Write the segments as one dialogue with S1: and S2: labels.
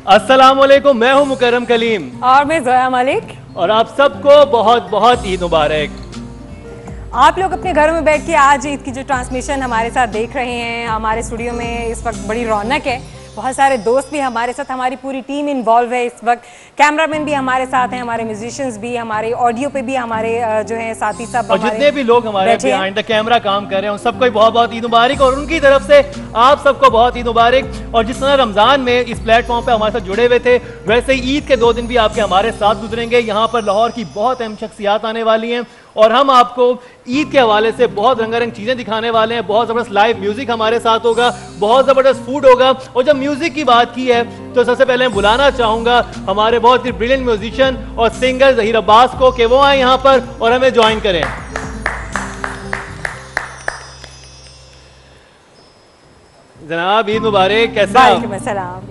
S1: अस्सलामुअलैकुम, मैं हूं मुकर्रम कलीम
S2: और मैं जोया मलिक
S1: और आप सबको बहुत बहुत ईद मुबारक।
S2: आप लोग अपने घरों में बैठ के आज ईद की जो ट्रांसमिशन हमारे साथ देख रहे हैं, हमारे स्टूडियो में इस वक्त बड़ी रौनक है। बहुत सारे दोस्त भी हमारे साथ, हमारी पूरी टीम इन्वॉल्व है इस वक्त। कैमरामैन भी हमारे साथ हैं, हमारे म्यूजिशियंस भी, हमारे ऑडियो पे भी हमारे जो है साथी सब,
S1: और जितने भी लोग हमारे बिहाइंड द कैमरा काम कर रहे हैं उन सबको बहुत बहुत ईद मुबारक और उनकी तरफ से आप सबको बहुत ईद मुबारक। और जिस तरह रमजान में इस प्लेटफॉर्म पे हमारे साथ जुड़े हुए थे, वैसे ही ईद के 2 दिन भी आपके हमारे साथ गुजरेंगे। यहाँ पर लाहौर की बहुत अहम शख्सियात आने वाली हैं और हम आपको ईद के हवाले से बहुत रंगारंग चीज़ें दिखाने वाले हैं। बहुत ज़बरदस्त लाइव म्यूजिक हमारे साथ होगा, बहुत ज़बरदस्त फूड होगा। और जब म्यूजिक की बात की है तो सबसे पहले मैं बुलाना चाहूँगा हमारे बहुत ही ब्रिलियंट म्यूजिशियन और सिंगर ज़हीर अब्बास को कि वो आए यहाँ पर और हमें ज्वाइन करें। जनाब ईद मुबारक, कैसे
S2: हैं?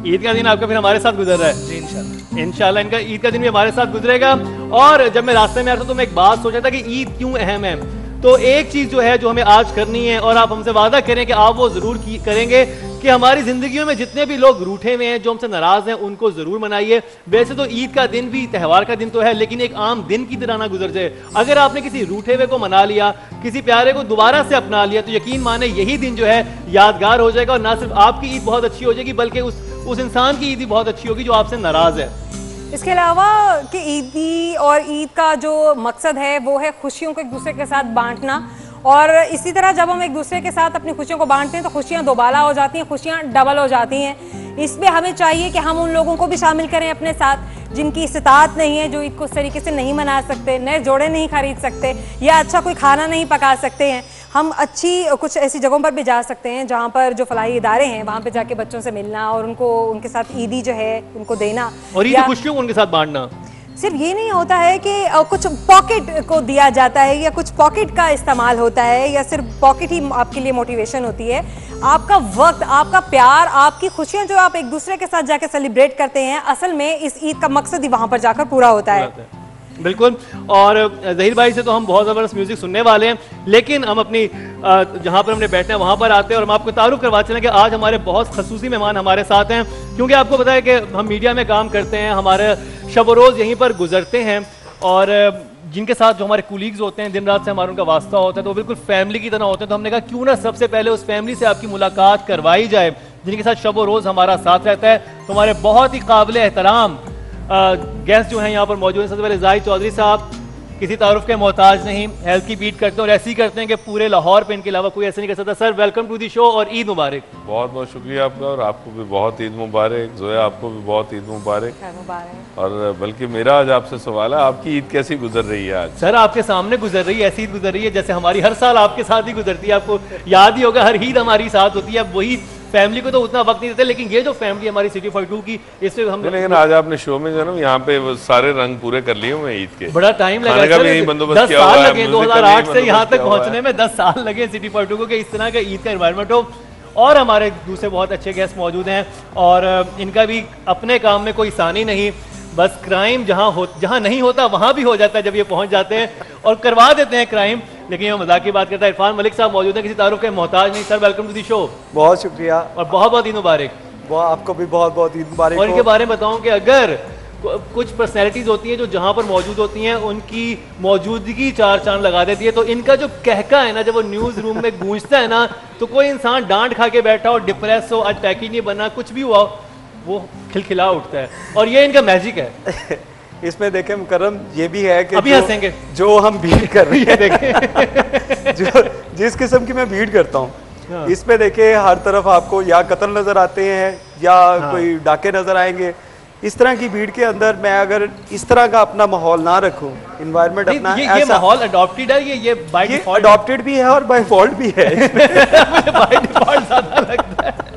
S1: ईद का दिन आपका फिर हमारे साथ गुजर रहा है जी, इंशाल्लाह इनका ईद का दिन भी हमारे साथ गुजरेगा। और जब मैं रास्ते में आ रहा था तो मैं एक बात सोचा था कि ईद क्यों अहम है, तो एक चीज़ जो है जो हमें आज करनी है और आप हमसे वादा करें कि आप वो ज़रूर करेंगे कि हमारी ज़िंदगियों में जितने भी लोग रूठे हुए हैं, जो हमसे नाराज़ हैं, उनको ज़रूर मनाइए। वैसे तो ईद का दिन भी त्यौहार का दिन तो है, लेकिन एक आम दिन की तरह ना गुजर जाए। अगर आपने किसी रूठे हुए को मना लिया, किसी प्यारे को दोबारा से अपना लिया, तो यकीन माने यही दिन जो है यादगार हो जाएगा और ना सिर्फ आपकी ईद बहुत अच्छी हो जाएगी बल्कि उस इंसान की ईद भी बहुत अच्छी होगी जो आपसे नाराज़ है।
S2: इसके अलावा कि ईदी और ईद का जो मकसद है वो है खुशियों को एक दूसरे के साथ बांटना। और इसी तरह जब हम एक दूसरे के साथ अपनी खुशियों को बांटते हैं तो खुशियां दोबाला हो जाती हैं, खुशियां डबल हो जाती हैं। इसमें हमें चाहिए कि हम उन लोगों को भी शामिल करें अपने साथ जिनकी इस्तात नहीं है, जो ईद को उस तरीके से नहीं मना सकते, नए जोड़े नहीं खरीद सकते या अच्छा कोई खाना नहीं पका सकते हैं। हम अच्छी कुछ ऐसी जगहों पर भी जा सकते हैं जहाँ पर जो फलाही इदारे हैं वहाँ पे जाके बच्चों से मिलना और उनको उनके साथ ईदी जो है उनको देना
S1: और ईद खुशियों को उनके साथ बांटना।
S2: सिर्फ ये नहीं होता है कि कुछ पॉकेट को दिया जाता है या कुछ पॉकेट का इस्तेमाल होता है या सिर्फ पॉकेट ही आपके लिए मोटिवेशन होती है। आपका वक्त, आपका प्यार, आपकी खुशियां जो आप एक दूसरे के साथ जाकर सेलिब्रेट करते हैं, असल में इस ईद का मकसद ही वहां पर जाकर पूरा होता है।
S1: बिल्कुल। और ज़हीर भाई से तो हम बहुत ज़बरदस्त म्यूज़िक सुनने वाले हैं, लेकिन हम अपनी जहाँ पर हमने बैठना है वहाँ पर आते हैं और हम आपको तारुफ करवा चलें कि आज हमारे बहुत खसूसी मेहमान हमारे साथ हैं। क्योंकि आपको पता है कि हम मीडिया में काम करते हैं, हमारे शब रोज़ यहीं पर गुजरते हैं और जिनके साथ जो हमारे कुलीग्स होते हैं दिन रात से हमारा उनका वास्ता होता है तो वो बिल्कुल फैमिली की तरह होते हैं। तो हमने कहा क्यों ना सबसे पहले उस फैमिली से आपकी मुलाकात करवाई जाए जिनके साथ शब रोज़ हमारा साथ रहता है। तो हमारे बहुत ही काबिल एहतराम गेस्ट जो हैं यहाँ पर मौजूद हैं। सबसे पहले जाहिद चौधरी साहब किसी तारुफ के मोहताज नहीं, हेल्थ की बीट करते हैं और ऐसे ही करते हैं कि पूरे लाहौर पे इनके अलावा कोई ऐसे नहीं कर सकता। Sir welcome to the show और ईद मुबारक।
S3: बहुत बहुत शुक्रिया आपका और आपको भी बहुत ईद मुबारक। जोया आपको भी बहुत ईद मुबारक। और बल्कि मेरा आज आपसे सवाल है, आपकी ईद कैसी गुजर रही है आज?
S1: सर आपके सामने गुजर रही है, ऐसी ईद गुजर रही है जैसे हमारी हर साल आपके साथ ही गुजरती है। आपको याद ही होगा हर ईद हमारी साथ होती है। वही फैमिली को तो उतना वक्त नहीं देते, लेकिन ये जो फैमिली हमारी सिटी 42 की, इससे हम
S3: लेकिन आज आपने शो में जो है ना यहाँ पे वो सारे रंग पूरे कर लिए हुए ईद के।
S1: बड़ा टाइम लगा, 10 साल लगे 2008 से यहाँ तक पहुँचने में 10 साल लगे सिटी 42 को कि इस तरह का ईद का एनवायरनमेंट हो। और हमारे दूसरे बहुत अच्छे गेस्ट मौजूद हैं और इनका भी अपने काम में कोई सानी नहीं, बस क्राइम जहाँ नहीं होता वहाँ भी हो जाता है जब ये पहुँच जाते हैं और करवा देते हैं क्राइम। लेकिन ये मजाक की बात करता है। इरफान मलिक साहब मौजूद हैं, किसी तारुफ के मोहताज नहीं। Sir welcome to the show.
S4: बहुत शुक्रिया
S1: और बहुत बहुत ईद मुबारक।
S4: आपको भी बहुत बहुत ईद मुबारक।
S1: और इनके बारे में बताऊं कि अगर कुछ पर्सनैलिटीज होती हैं जो जहाँ पर मौजूद होती हैं उनकी मौजूदगी 4 चांद लगा देती है, तो इनका जो कहका है ना, जब वो न्यूज़ रूम में गूंजता है ना, तो कोई इंसान डांट खा के बैठा हो, डिप्रेस हो, आज पैकेज नहीं बना, कुछ भी हुआ, वो खिलखिला उठता है और ये इनका मैजिक है।
S4: इसमें देखें मुकर्रम, ये भी है कि
S1: अभी हंसेंगे
S4: जो हम भीड़ कर रही है देखें जो जिस किस्म की मैं भीड़ करता हूँ इसमें देखें हर तरफ आपको या कत्ल नजर आते हैं या कोई डाके नजर आएंगे। इस तरह की भीड़ के अंदर मैं अगर इस तरह का अपना माहौल ना रखूं, इन्वायरमेंट अपना
S1: ये माहौल अडॉप्टेड है, ये बाय डिफॉल्ट
S4: अडॉप्टेड भी है और बाय फॉल्ट भी है।
S1: मुझे बाय डिफॉल्ट ज्यादा लगता है।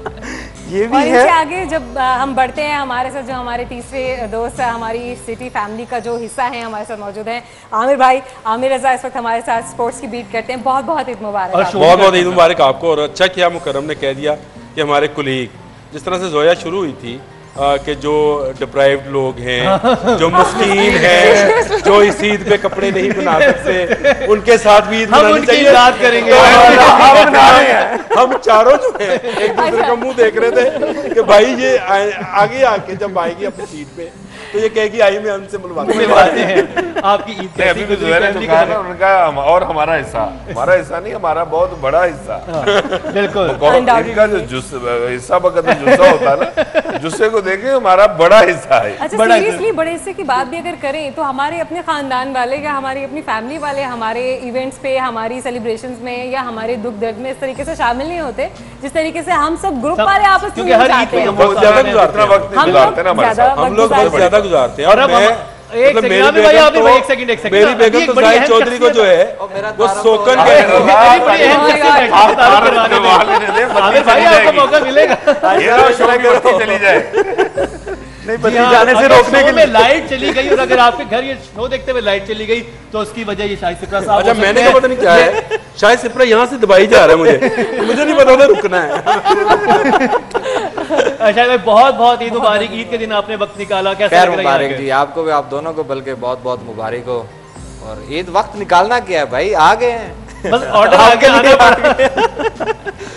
S4: ये भी
S2: और
S4: है।
S2: इनसे आगे जब हम बढ़ते हैं, हमारे साथ जो हमारे तीसरे दोस्त हमारी सिटी फैमिली का जो हिस्सा है हमारे साथ मौजूद हैं आमिर भाई। आमिर रजा इस वक्त हमारे साथ स्पोर्ट्स की बीट करते हैं। बहुत बहुत ईद मुबारक।
S5: बहुत बहुत ईद मुबारक आपको। और अच्छा किया मुकर्रम ने कह दिया कि हमारे कुलीग, जिस तरह से जोया शुरू हुई थी कि जो डिप्राइव्ड लोग हैं, जो मुस्किन हैं, जो इस ईद पे कपड़े नहीं बना सकते, उनके साथ भी ईद मनानी चाहिए।
S1: याद करेंगे,
S5: हम चारों जो है एक दूसरे का मुंह देख रहे थे कि भाई ये आगे आके जब आएगी अपनी सीट पे तो ये कहेगी आई मैं हमसे
S1: मिलवाते हैं। आपकी ईद कैसी गुजरी फैमिली के साथ?
S3: उनका और हमारा हिस्सा नहीं, हमारा बहुत बड़ा हिस्सा।
S1: बिल्कुल
S3: इनका जो हिस्सा बकत जुस्सा होता है ना, जुस्से को देखे हमारा बड़ा हिस्सा है।
S2: अच्छा सीरियसली बड़े हिस्से की बात भी अगर करें तो हमारे अपने खानदान वाले या हमारी अपनी फैमिली वाले हमारे इवेंट्स पे, हमारी सेलिब्रेशंस में या हमारे दुख दर्द में इस तरीके से शामिल नहीं होते जिस तरीके से हम सब ग्रुप वाले आपस में जाते हैं।
S3: हम लोग ज्यादा गुजारते हैं ना,
S5: हम लोग बहुत ज्यादा गुजारते हैं। और
S1: एक सेकंड
S5: मेरी बेगम तो साहिद चौधरी को जो है वो सोकन
S1: मौका मिलेगा
S3: चली जाए
S4: नहीं बदली जाने से रोकने के लिए
S1: लाइट चली गई, और अगर आपके घर ये शो देखते हुए लाइट चली गई तो उसकी वजह ये शाहिद सिप्रा साहब।
S5: अच्छा मैंने क्या पता नहीं क्या है, शाहिद सिप्रा यहाँ से दबाई जा रहा है, मुझे नहीं पता था रुकना है।
S1: शाहिद भाई बहुत बहुत ईद मुबारक। ईद के दिन आपने वक्त निकाला, कैसा लग रहा है?
S6: मुबारक जी आपको भी, आप दोनों को बल्कि बहुत बहुत मुबारक हो। और ईद वक्त निकालना क्या है भाई, आ गए हैं
S1: बस ऑर्डर आगे आने।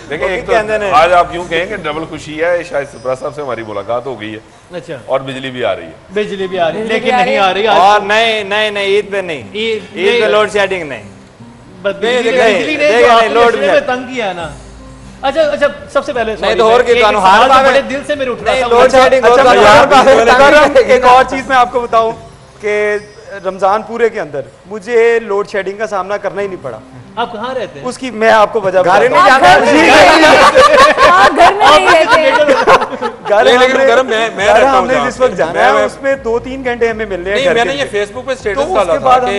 S3: देखिए एक तो आज आप यूं कहेंगे डबल खुशी है, शायद सिप्रा साहब से हमारी मुलाकात हो गई है।
S1: अच्छा।
S3: और बिजली भी आ रही है।
S1: बिजली भी आ रही है लेकिन नहीं आ रही
S6: और नहीं ईद पे नहीं, ईद पे लोड शेडिंग नहीं,
S1: बिजली ने लोड में तंग किया है ना। अच्छा सबसे पहले
S6: नहीं तो और
S1: बड़े दिल से मेरे उठ रहा था
S6: लोड शेडिंग।
S4: एक और चीज मैं आपको बताऊं कि रमजान पूरे के अंदर मुझे लोड शेडिंग का सामना करना ही नहीं पड़ा।
S1: आप कहाँ रहते हैं?
S4: उसकी मैं आपको वजह
S6: घर नहीं जाना,
S2: घर में नहीं रहते।
S4: घर हमने जिस वक्त जाना है उसमें 2-3 घंटे हमें मिलने हैं।
S5: मैंने ये फेसबुक पे स्टेटस डाला था कि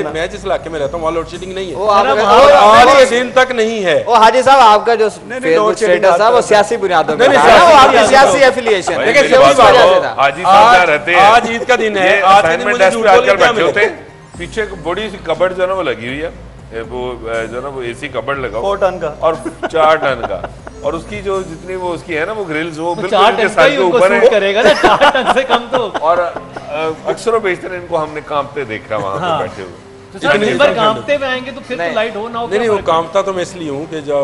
S5: मैं जिस इलाके में रहता हूँ वहाँ लोड शेडिंग नहीं है और दिन तक नहीं है।
S6: वो हाजी साहब आपका जो फेसबुक स्टेटस था वो सियासी बुनियादों पे था, वो आपकी सियासी एफिलिएशन।
S5: आज ईद का दिन है, आज के दिन मुझे झूठ बोलने क्या मिले?
S3: पीछे बड़ी सी कबर्ड जो है वो लगी हुई है, वो जो ना वो एसी कबर्ड लगा
S4: 4 टन का
S3: और 4 टन का, और उसकी जो जितनी वो उसकी है ना वो ग्रिल्स वो बिल्कुल
S1: 4 टन का ही उनको सूट करेगा ना, 4 टन से कम तो।
S3: और अक्सर बेशतर इनको हमने कांपते देखा वहां पे बैठे हुए।
S1: तो सर दिन भर कांपते हुए आएंगे तो फिर तो लाइट हो ना हो।
S5: नहीं वो कांपता तो मैं इसलिए हूँ कि जो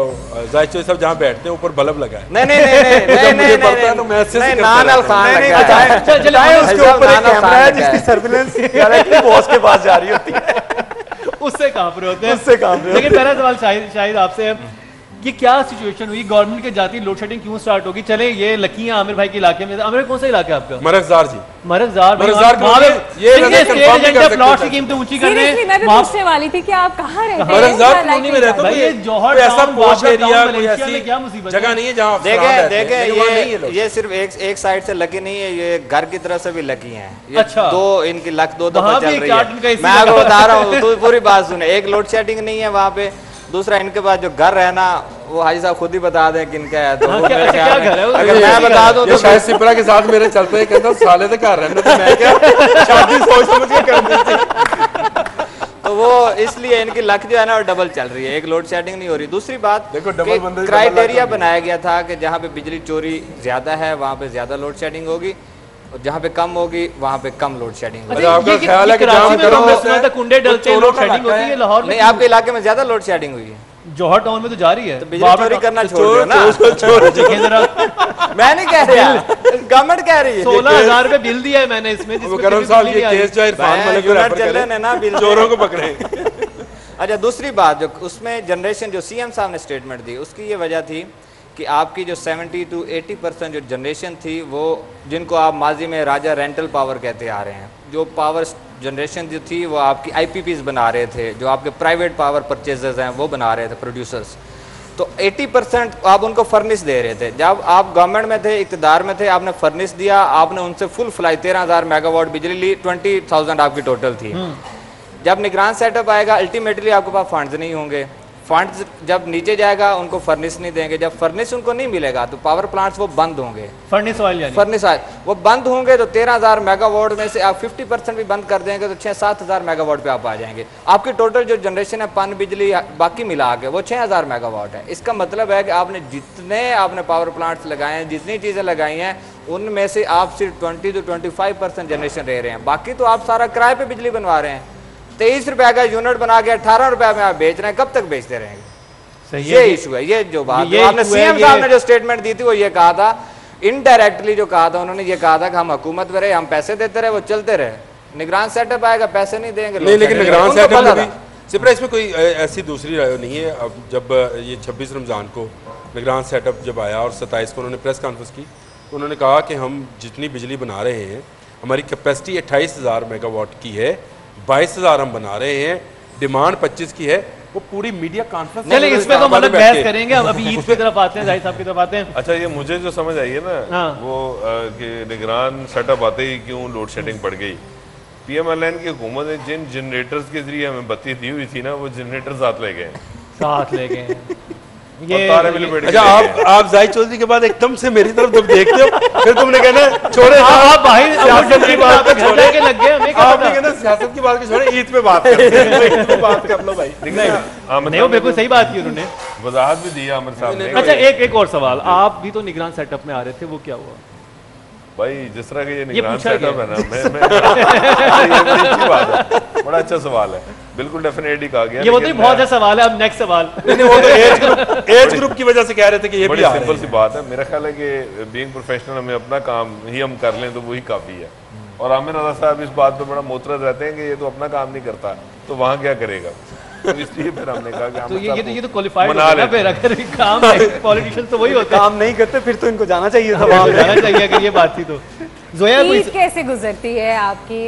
S5: जायद चौधरी साहब जहाँ बैठते हैं ऊपर बल्ब लगा है।
S6: नहीं
S5: मुझे पता है तो मैं ऐसे से
S6: नानल खान लगा है,
S4: उसके ऊपर एक कैमरा है जिसकी सर्विलेंस डायरेक्टली बॉस के पास जा रही होती है,
S1: उससे कांप रहे होते हैं,
S4: उससे कांप रहे।
S1: लेकिन मेरा सवाल शाहिद आपसे है कि क्या सिचुएशन हुई, गवर्नमेंट के जाती लोड शेडिंग क्यों स्टार्ट होगी? चले ये लकी है आमिर भाई के इलाके में। आमिर कौन सा इलाका है आपका?
S5: मरकजार जी।
S1: मरकजार प्लॉट की कीमतें ऊंची करने।
S2: मैं भी पूछने वाली थी कि आप कहाँ रहते हैं?
S5: मरकजार कॉलोनी में रहता हूँ। ये
S1: जौहर
S5: ऐसा पॉश एरिया कोई ऐसी
S1: क्या मुसीबत
S5: जगह नहीं है जहाँ
S6: देखे ये सिर्फ एक साइड से लकी नहीं है, ये घर की तरफ से भी लकी है।
S1: अच्छा।
S6: दो इनकी लक 2 दफा चल रही है। मैं आपको बता रहा हूँ, तो पूरी बात सुने। एक लोड शेडिंग नहीं है वहाँ पे, दूसरा इनके पास जो घर है ना वो हाजी साहब खुद ही बता दें किनका है। तो अगर मैं बता दूं तो
S5: शायद सिप्रा के साथ मेरे चलते हैं, कहता साले तो घर रहने तो मैं क्या शादी सोच समझ के कर दी थी।
S6: तो वो इसलिए इनकी लक जो है ना वो डबल चल रही है, एक लोड शेडिंग नहीं हो रही। दूसरी बात
S5: देखो डबल
S6: क्राइटेरिया बनाया गया था कि जहाँ पे बिजली चोरी ज्यादा है वहाँ पे ज्यादा लोड शेडिंग होगी, और जहाँ पे कम होगी वहाँ पे कम लोड शेडिंग होगी।
S5: आपका ख्याल है कि जहाँ
S1: कुंडे डलते हैं लोड शेडिंग होती है, लाहौर में
S6: नहीं आपके इलाके में ज्यादा लोड शेडिंग हुई है?
S1: जौहर टाउन में तो जा रही है।
S6: तो बिजली चोरी करना छोड़ दो ना। मैं नहीं कह रहा, गवर्नमेंट कह रही है।
S1: 16,000 रुपए बिल दिया है मैंने इसमें,
S5: चोरों को पकड़े।
S6: अच्छा दूसरी बात, जो उसमें जनरेशन जो सीएम साहब ने स्टेटमेंट दी उसकी ये वजह थी कि आपकी जो 70 to 80% जो जनरेशन थी वो जिनको आप माजी में राजा रेंटल पावर कहते आ रहे हैं, जो पावर जनरेशन जो थी वो आपकी IPPs बना रहे थे, जो आपके प्राइवेट पावर परचेजर्स हैं वो बना रहे थे प्रोड्यूसर्स। तो 80% आप उनको फर्निश दे रहे थे। जब आप गवर्नमेंट में थे, इक़्तिदार में थे, आपने फर्निश दिया, आपने उनसे फुल फ्लाई 13,000 मेगावाट बिजली ली, 20,000 आपकी टोटल थी। जब निगरान सेटअप आएगा अल्टीमेटली आपके पास फंड्स नहीं होंगे, फंड्स जब नीचे जाएगा उनको फर्निश नहीं देंगे, जब फर्निश उनको नहीं मिलेगा तो पावर प्लांट्स वो बंद होंगे।
S1: फर्निश ऑयल
S6: वो बंद होंगे तो 13,000 मेगावाट में से आप 50% भी बंद कर देंगे तो 6-7,000 मेगावाट पे आप आ जाएंगे। आपकी टोटल जो जनरेशन है पन बिजली बाकी मिला के वो 6,000 मेगावाट है। इसका मतलब है कि आपने जितने आपने पावर प्लांट्स लगाए हैं, जितनी चीज़ें लगाई हैं, उनमें से आप सिर्फ 20 to 25% जनरेशन रह रहे हैं, बाकी तो आप सारा किराए पे बिजली बनवा रहे हैं। 23 रुपए का यूनिट बना के 18 रुपए में आप बेच रहे हैं, कब तक बेचते रहेंगे? ये इशू है। ये जो बात आपने सीएम साहब ने जो स्टेटमेंट दी थी वो ये कहा था, इनडायरेक्टली जो कहा था उन्होंने, ये कहा था कि हम हुकूमत में रहे, हम पैसे देते रहे, वो चलते रहे, निगरान सेटअप आएगा, पैसे नहीं देंगे।
S5: नहीं, लेकिन निगरान सेटअप में भी सिपरा इसमें कोई ऐसी दूसरी राय नहीं है। अब जब ये 26 रमज़ान को निगरान सेटअप जब आया और 27 को उन्होंने प्रेस कॉन्फ्रेंस की तो उन्होंने कहा कि हम जितनी बिजली बना रहे हैं, हमारी कैपेसिटी 28,000 मेगावाट की है, 22,000 हम बना रहे हैं, डिमांड 25 की है। वो पूरी मीडिया कॉन्फ्रेंस
S1: चलिए इसमें तो मतलब बहस करेंगे। अब अभी ईद की तरफ आते हैं, जाहिद साहब की तरफ आते हैं।
S3: अच्छा, ये मुझे जो समझ आई है ना, वो कि निगरान सेटअप आते ही क्यों लोड शेडिंग पड़ गई। पीएमएलएन की हुकूमत ने जिन जनरेटर्स के जरिए हमें बत्ती दी हुई थी ना, वो जनरेटर साथ ले गए ये
S5: अच्छा, आप जाहिद चौधरी के बाद एकदम से मेरी तरफ जब देखते हो फिर तुमने कहना छोड़े,
S1: आप भाई सियासत की बात पे घर जाके लग गए, हमें क्या पता।
S5: आपने कहना सियासत की बात की छोड़े, ईद पे बात करते हैं, ईद पे बात कर लो भाई।
S1: नहीं, वो बिल्कुल सही बात की उन्होंने,
S3: वजाहत भी दी आमिर साहब ने।
S1: अच्छा, एक और सवाल, आप भी तो निगरान सेटअप में आ रहे थे, वो क्या हुआ
S3: भाई? जिस तरह का ये निगरान सेटअप है ना, ये बड़ी अच्छी बात है, बड़ा अच्छा सवाल है, बिल्कुल डेफिनेटली कहा गया।
S1: ये वो तो बहुत अच्छा सवाल है। अब नेक्स्ट सवाल,
S5: वो तो एज ग्रुप की वजह से कह रहे थे कि ये
S3: बड़ी सिंपल सी बात है। मेरा ख्याल है कि बीइंग प्रोफेशनल हमें अपना काम ही हम कर लें तो वही काफ़ी है। और आमिर रज़ा साहब इस बात पे बड़ा मोतरद रहते हैं कि ये तो अपना काम नहीं करता, तो वहाँ क्या करेगा। तो इसलिए फिर हमने कहा कि
S1: तो ये तो क्वालिफाइड होता है, फिर अगर काम पॉलिटिशियन तो वही होता है,
S4: काम नहीं करते फिर तो इनको जाना चाहिए था,
S1: वहाँ जाना चाहिए। अगर ये बात थी तो जोया
S2: ईद कैसे गुजरती है आपकी?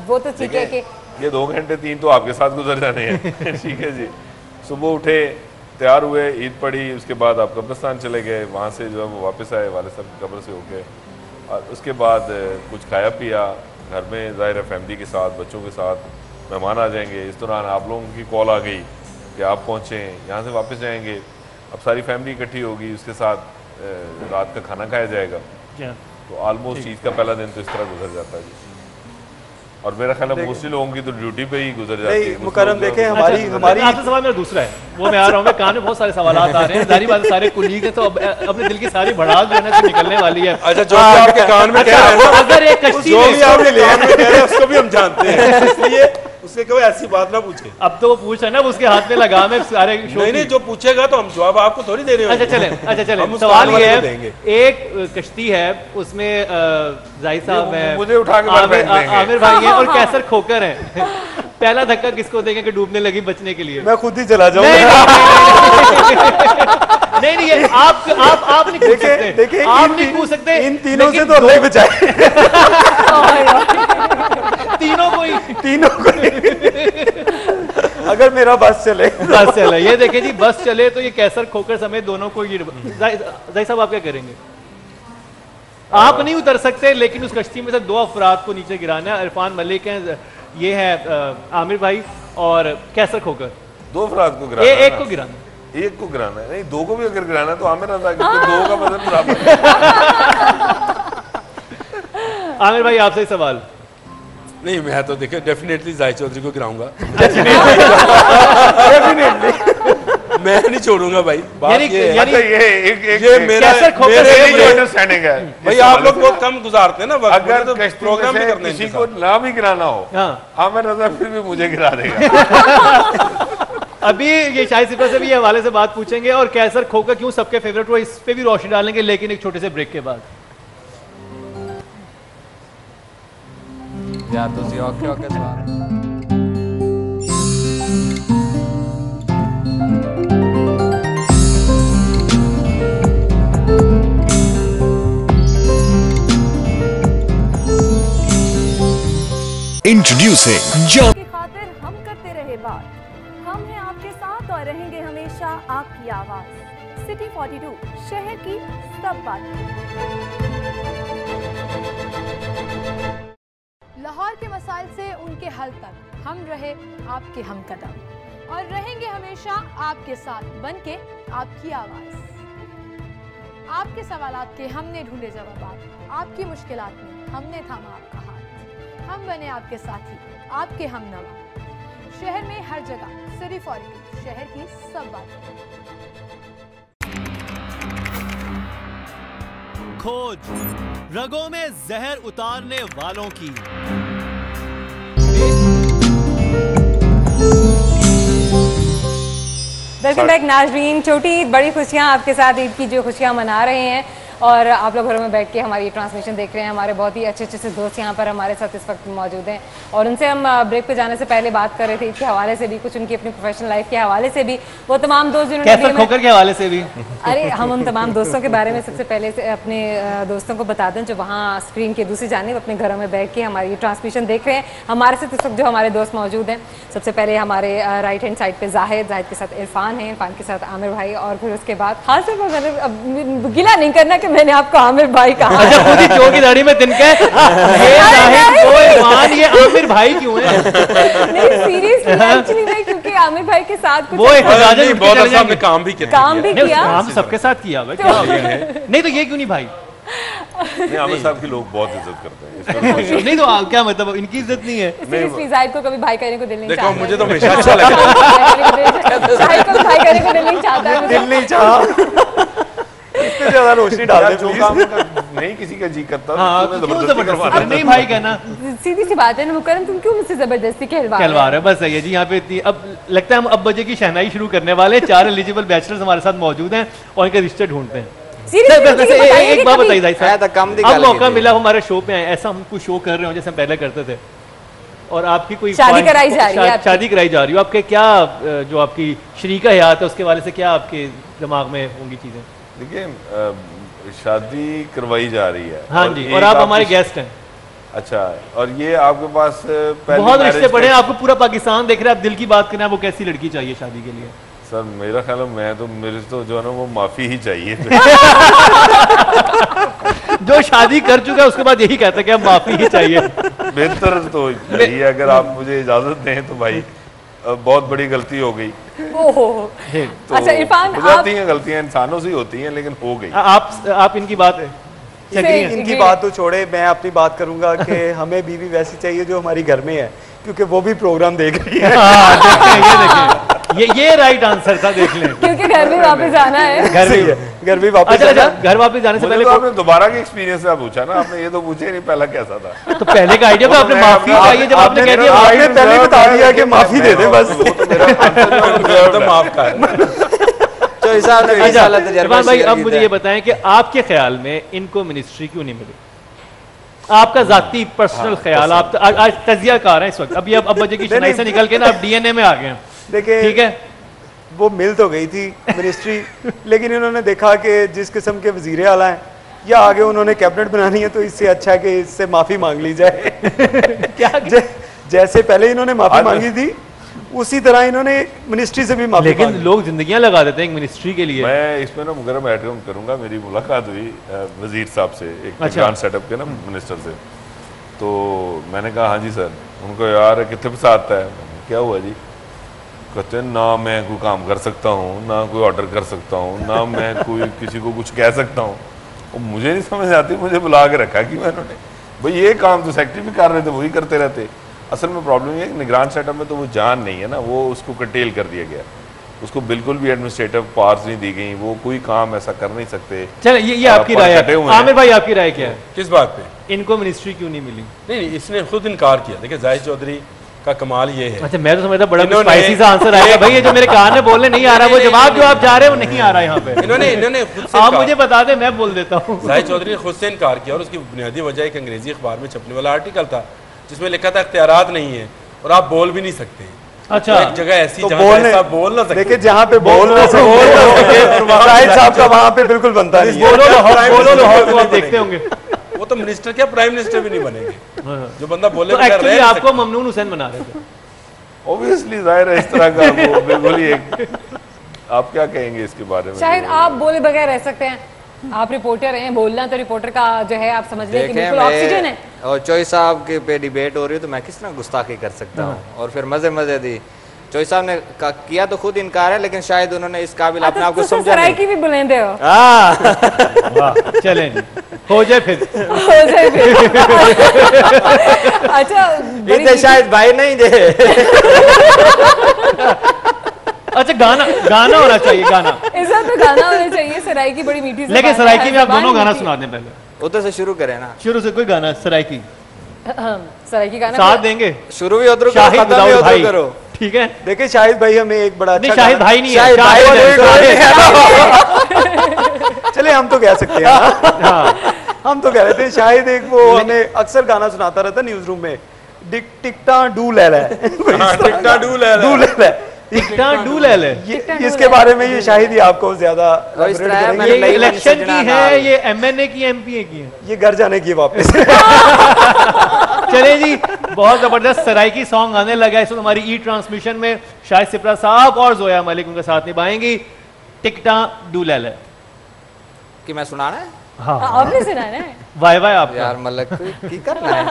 S2: वो तो ठीक है कि
S3: ये 2 घंटे 3 तो आपके साथ गुजर जाने हैं। ठीक है जी, सुबह उठे, तैयार हुए, ईद पढ़ी, उसके बाद आप कब्रिस्तान चले गए, वहाँ से जो है वो वापस आए वाले साहब की कब्र से होके, और उसके बाद कुछ खाया पिया घर में, ज़ाहिर है फैमिली के साथ, बच्चों के साथ, मेहमान आ जाएंगे। इस दौरान आप लोगों की कॉल आ गई कि आप पहुँचें, यहाँ से वापस जाएंगे, अब सारी फैमिली इकट्ठी होगी, उसके साथ रात का खाना खाया जाएगा। तो ऑलमोस्ट ईद का पहला दिन तो इस तरह गुजर जाता है जी। और मेरा ख्याल है मोस्टली लोगों की तो ड्यूटी पे ही गुजर जाती है।
S4: मुकर्रम देखें, हमारी
S1: आपसे सवाल मेरा दूसरा है, वो मैं आ रहा हूँ, मैं कान में बहुत सारे सवाल आ रहे हैं, जारी बात सारे कुलीग हैं, तो अपने दिल की सारी भड़ास जो है ना निकलने वाली है।
S5: अच्छा, जो भी आपके कान में कह रहे हैं,
S1: अगर एक कश्ती
S5: जो भी आपके कान में कह रहे हैं उसको भी हम जानते हैं, इसलिए उससे कोई ऐसी बात ना पूछे।
S1: अब तो वो पूछ रहा है ना, उसके हाथ में लगा में सारे
S5: नहीं, जो पूछेगा तो हम जवाब आपको थोड़ी दे रहे हैं।
S1: अच्छा चले सवाल ये है, एक कश्ती है, उसमें जाहिद साहब है,
S3: मुझे उठा के
S1: आमिर भाई है और कैसर खोकर है। पहला धक्का किसको देंगे कि डूबने लगी बचने के लिए?
S4: मैं खुद ही चला जाऊंगा।
S1: नहीं, ये आप नहीं पूछ सकते,
S4: देखिए
S1: आप नहीं पूछ सकते,
S4: इन तीनों से तो अल्लाह ही बचाए। तीनों को अगर मेरा बस चले
S1: ये देखिए जी, बस चले तो ये कैसर खोकर समेत दोनों को ये जाहिद साहब आप क्या करेंगे? आप नहीं उतर सकते, लेकिन उस कश्ती में से 2 अफराद को नीचे गिराना है। इरफान मलिक है, ये है आमिर भाई, और कैसर खोकर।
S3: 2 अफराद को गिराना,
S1: एक को गिराना,
S3: एक को गिराना है, नहीं 2 को भी अगर गिराना तो आमिर रज़ा के 2 का वजन बराबर।
S1: आमिर भाई आपसे सवाल।
S5: नहीं, मैं तो देखिए डेफिनेटली जाहिद चौधरी को गिराऊंगा, मैं नहीं छोड़ूंगा भाई। बात ये मेरा
S3: अंडरस्टैंडिंग है
S5: भाई, आप लोग बहुत कम गुजारते हैं ना वक्त,
S3: अगर
S5: तो प्रोग्राम भी करने
S3: किसी को ना भी गिराना हो, आमिर रज़ा फिर भी मुझे गिरा देगा।
S1: अभी ये शाहिद सिफर से भी ये हवाले से बात पूछेंगे, और कैसर खोकर क्यों सबके फेवरेट हुआ इस पे भी रोशनी डालेंगे, लेकिन एक छोटे से ब्रेक के बाद।
S6: या तुसी ओके सवाल
S7: इंट्रोड्यूसिंग
S8: की खातिर हम करते रहे बात, हम हैं आपके साथ और रहेंगे हमेशा आपकी आवाज। सिटी 42 शहर की सब बात। लाहौर के मसाइल से उनके हल तक हम रहे आपके हमकदम और रहेंगे हमेशा आपके साथ बनके आपकी आवाज। आपके सवालात के हमने ढूंढे जवाब, आपकी मुश्किलात में हमने थामा आपका हाथ। हम बने आपके साथी, आपके हमनवा। शहर में हर जगह सिटी 42 शहर की सब बातें।
S7: खोज रगों में जहर उतारने वालों की।
S2: वेलकम बैक नाजरीन। छोटी ईद बड़ी खुशियाँ आपके साथ ईद की जो खुशियाँ मना रहे हैं और आप लोग घरों में बैठ के हमारी ट्रांसमिशन देख रहे हैं। हमारे बहुत ही अच्छे अच्छे से दोस्त यहाँ पर हमारे साथ इस वक्त मौजूद हैं और उनसे हम ब्रेक पे जाने से पहले बात कर रहे थे ईद के हवाले से भी, कुछ उनकी अपनी प्रोफेशनल लाइफ के हवाले से भी। वो तमाम दोस्त जिन्होंने
S1: खोकर के हवाले से भी
S2: अरे हम उन तमाम दोस्तों के बारे में सबसे पहले से अपने दोस्तों को बता दें जो वहाँ स्क्रीन के दूसरी जानिब अपने घरों में बैठ के हमारी ट्रांसमिशन देख रहे हैं। हमारे साथ इस वक्त जो हमारे दोस्त मौजूद हैं, सबसे पहले हमारे राइट हैंड साइड पे जाहिद के साथ इरफान है, इरफान के साथ आमिर भाई और फिर उसके बाद खास तौर पर मैंने गिला नहीं करना कि मैंने आपको आमिर भाई कहा।
S1: अच्छा, खुद ही चो की दाढ़ी में तिनके ये जाहिद वो इरफान ये आमिर भाई क्यों है?
S2: नहीं सीरियसली एक्चुअली मैं क्योंकि आमिर भाई के साथ कुछ
S1: वो इजाजत
S5: बहुत अच्छा आपने काम भी किया।
S2: काम भी किया,
S1: काम सबके साथ किया भाई। नहीं तो ये क्यों नहीं भाई?
S3: नहीं, आमिर साहब की लोग बहुत इज्जत करते हैं।
S1: नहीं तो क्या मतलब इनकी इज्जत नहीं है?
S2: सीरियसली जाहिद को कभी भाई कहने को दिल नहीं
S5: देखो
S2: चाहता।
S5: मुझे तो हमेशा अच्छा लगा।
S2: जाहिद को भाई कहने को दिल नहीं चाहता।
S4: दिल नहीं चाह इससे ज्यादा रोशनी डाल दे
S3: जो काम नहीं किसी का जी करता
S1: हाँ,
S3: तुम्हें
S1: क्यों
S3: जबरदस्ती
S1: जबरदस्ती?
S3: करवाना।
S1: नहीं भाई कहना
S2: सीधी सी बात है ना मुकरम, तुम क्यों मुझसे जबरदस्ती कहलवा रहे हो?
S1: कहलवा रहे हैं, बस सही है जी। यहाँ पे इतनी अब लगता है हम अब बजे की शहनाई शुरू करने वाले हैं। 4 एलिजिबल बैचलर्स हमारे साथ मौजूद हैं और इनके रिश्ते ढूंढते हैं। एक बात बताइए भाई साहब, अब मौका मिला हमारे शो पे आए, ऐसा हम कुछ शो कर रहे हो जैसे हम पहले करते थे और आपकी कोई
S2: शादी कराई जा रही है,
S1: शादी कराई जा रही हो, आपके क्या जो आपकी शरीका हयात है उसके वाले से क्या आपके दिमाग में होंगी चीजें?
S3: देखिए शादी करवाई जा रही है।
S1: हाँ जी, और आप हमारे गेस्ट हैं।
S3: अच्छा, और ये आपके पास
S1: बहुत रिश्ते पड़े हैं, आपको पूरा पाकिस्तान देख रहे हैं, आप दिल की बात करें, वो कैसी लड़की चाहिए शादी के लिए?
S3: सर मेरा ख्याल है मेरे तो जो है ना वो माफी ही चाहिए।
S1: जो शादी कर चुका है उसके बाद यही कहता है कि अब माफी ही चाहिए।
S3: बेहतर तो यही है, अगर आप मुझे इजाजत दें तो भाई बहुत बड़ी गलती हो गई।
S2: तो अच्छा इरफान,
S3: हो जाती हैं गलतियां, इंसानों से होती हैं, लेकिन हो गई।
S1: आप इनकी बात
S4: इनकी बात तो छोड़े, मैं अपनी बात करूंगा कि हमें बीवी वैसी चाहिए जो हमारी घर में है, क्योंकि वो भी प्रोग्राम देख रही है।
S1: ये राइट आंसर था, देख लें।
S2: क्योंकि घर भी वापस आना है।
S4: घर भी वापस
S1: अच्छा, घर वापस जाने से पहले
S3: आपने दोबारा के एक्सपीरियंस से पूछा ना, आपने ये तो पूछे नहीं पहला कैसा था।
S1: तो पहले का आइडिया तो आपने माफी चाहिए, जब आपने कह दिया
S4: आपने पहले बता दिया कि माफी दे दे बस।
S5: तो माफ कर।
S1: इरफान भाई अब मुझे ये बताएं कि आपके ख्याल में इनको मिनिस्ट्री क्यों नहीं मिली? आपका जाती पर्सनल ख्याल, आप आज तजिया कर रहे हैं इस वक्त, अभी अब बजे की शनाई से निकल के ना आप डीएनए में आ गए हैं।
S4: देखिए
S1: ठीक है,
S4: वो मिल तो गई थी मिनिस्ट्री, लेकिन इन्होंने देखा कि जिस किस्म के वजीर आला हैं या आगे उन्होंने कैबिनेट बनानी है, तो इससे अच्छा है कि इससे माफी मांग ली जाए। क्या जैसे पहले इन्होंने माफी मांगी थी उसी तरह इन्होंने मिनिस्ट्री से भी माफी
S1: लेकिन
S4: मांगी।
S1: लोग जिंदगियां लगा देते हैं एक मिनिस्ट्री के लिए।
S3: मैं इसमें ना मुकरम ऐड करूंगा, मेरी मुलाकात हुई वजीर साहब से, एक ग्रांड सेटअप के ना मिनिस्टर से। तो मैंने कहा हाँ जी सर, उनको यार कितने पसंद है, क्या हुआ जी? कहते हैं ना मैं कोई काम कर सकता हूँ, ना कोई ऑर्डर कर सकता हूँ, ना मैं कोई किसी को कुछ कह सकता हूँ। और मुझे नहीं समझ आती, मुझे बुला के रखा कि उन्होंने भाई ये काम तो सेक्रेटरी भी कर रहे थे, वही करते रहते। असल में प्रॉब्लम ये है कि निगरान सेटअप में तो वो जान नहीं है ना, वो उसको कटेल कर दिया गया, उसको बिल्कुल भी एडमिनिस्ट्रेटिव पावर्स नहीं दी गई, वो कोई काम ऐसा कर नहीं सकते।
S1: चल ये आपकी राय है। आमिर भाई आपकी राय क्या है?
S5: किस बात पे?
S1: इनको मिनिस्ट्री क्यों नहीं मिली?
S5: नहीं, इसने खुद इनकार किया। देखिए जाहिद चौधरी का कमाल ये है।
S1: अच्छा, मैं तो समझता बड़ा स्पाइसी सा आंसर आएगा भाई, ये जो मेरे कान में बोलने नहीं आ रहा, वो जवाब जो आप जा रहे हैं वो नहीं आ रहा यहाँ पे।
S5: इन्होंने खुद से
S1: आप मुझे बता दें, मैं बोल देता हूँ।
S5: जाहिद चौधरी ने खुद से इनकार किया और उसकी बुनियादी वजह एक अंग्रेजी अखबार में छपने वाला आर्टिकल था जिसमें लिखा था इख्तियारात नहीं है और आप बोल भी नहीं सकते।
S1: अच्छा,
S5: एक जगह ऐसी
S4: तो
S5: जहाँ बोल ना सकते।
S4: देखिए जहाँ पे बोल ना सके शाहिद साहब का वहाँ पे बिल्कुल बनता नहीं है।
S1: बोलो लाहौर को आप देखते होंगे।
S5: वो तो मिनिस्टर क्या प्राइम मिनिस्टर भी नहीं बनेंगे जो बंदा बोले।
S1: तो एक्चुअली आपको ममनून हुसैन बना रहे थे।
S3: ऑब्वियसली जाहिर है इस तरह का वो बिल्कुल ही एक, आप क्या कहेंगे इसके बारे में?
S2: शायद आप बोले बगैर रह सकते हैं, आप रिपोर्टर हैं, बोलना तो रिपोर्टर का जो है आप समझ लें कि बिल्कुल ऑक्सीजन है।
S6: और चोई साहब के पे डिबेट हो रही है तो मैं किस तरह गुस्ताखी कर सकता हूँ? और फिर मजे दी। चोई साहब ने किया तो खुद इनकार है, लेकिन शायद उन्होंने इस काबिल अपने आप को समझा नहीं।
S2: की भी बुलंदे हो।
S1: चलें हो जाए फिर।
S2: अच्छा,
S6: इतने शायद भाई नहीं दे।
S1: अच्छा, गाना होना चाहिए, गाना
S2: ऐसा तो गाना होना चाहिए। सराइकी बड़ी मीठी सी,
S1: लेकिन सराइकी में आप दोनों गाना सुना दें पहले।
S6: उधर से शुरू करें ना,
S1: शुरू से कोई गाना सराइकी
S2: सराइकी गाना
S1: साथ देंगे।
S6: शुरू भी उधर
S1: करो, खत्म भी उधर करो। ठीक है।
S4: देखिए शाहिद भाई हमें एक बड़ा अच्छा
S1: शाहिद भाई नहीं है,
S4: शाहिद भाई
S1: है।
S4: चले हम तो कह सकते हैं ना। हम तो कह रहे थे शाहिद एक वो हमें अक्सर गाना सुनाता रहता न्यूज रूम में, टिकटा डू ले ले,
S5: टिकटा डू ले
S4: डू ले ले,
S1: टिकटा डू ले ले।
S4: इसके बारे में ये शाहिद ही आपको ज्यादा
S1: ये इलेक्शन की है, ये MNA की MP की है,
S4: ये घर जाने की वापस।
S1: चले जी, बहुत जबरदस्त सराइकी सॉन्ग आने लगा है। इस वक्त हमारी ई ट्रांसमिशन में शाहिद सिप्रा साहब और जोया मलिक उनके साथ निभाएंगी टिकटा डू ले ले।
S6: कि मैं सुनाना है?
S1: हाँ
S2: आपने सुनाना है।
S6: वाह वाह आप यार मलक की करना है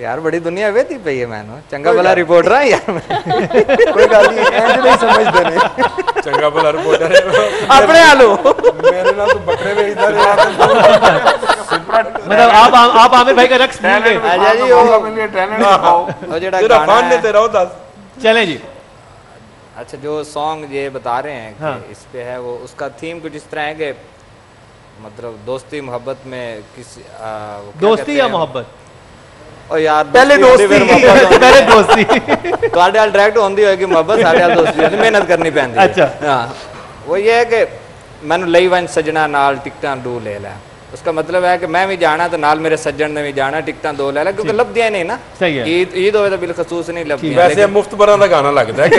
S6: यार, बड़ी दुनिया वेती पई है मैंने, चंगा भला रिपोर्टर है यार मैं।
S4: कोई गल नहीं, ऐसे नहीं समझदे ने,
S5: चंगा भला रिपोर्टर है
S6: अपने आलू
S5: मेरे नाल तो बकरे में इधर
S1: मतलब आप आमिर भाई का रक्स भूल गए।
S6: आजा जी वो जेड़ा गाना है
S5: तेरा दस।
S1: चलें जी।
S6: अच्छा जो सॉन्ग ये बता रहे हैं कि इस पे है, वो उसका थीम कुछ इस तरह है कि मतलब दोस्ती मोहब्बत में किसी
S1: दोस्ती या मोहब्बत?
S6: ओ यार
S4: पहले दोस्ती
S1: पहले दोस्ती
S6: ਤੁਹਾਡੇ ਨਾਲ ਡਾਇਰੈਕਟ ਹੁੰਦੀ ਹੋਏਗੀ ਮੁਹੱਬਤ, ਸਾਡੇ ਨਾਲ ਦੋਸਤੀ ਹੁੰਦੀ, ਮਿਹਨਤ ਕਰਨੀ ਪੈਂਦੀ ਹੈ।
S1: अच्छा
S6: हाँ वो ये है कि मैंने लई वन सजना नाल टिकटां डू ले लै, उसका मतलब है कि मैं भी जाना तो नाल मेरे सज्जन ने भी जाना, टिकटां दो ले लै, क्योंकि लभदियां नहीं ना।
S1: सही है।
S6: ईद होवे तो बिलखसूस नहीं लभदियां।
S5: वैसे मुफ्त बरा का गाना लगता है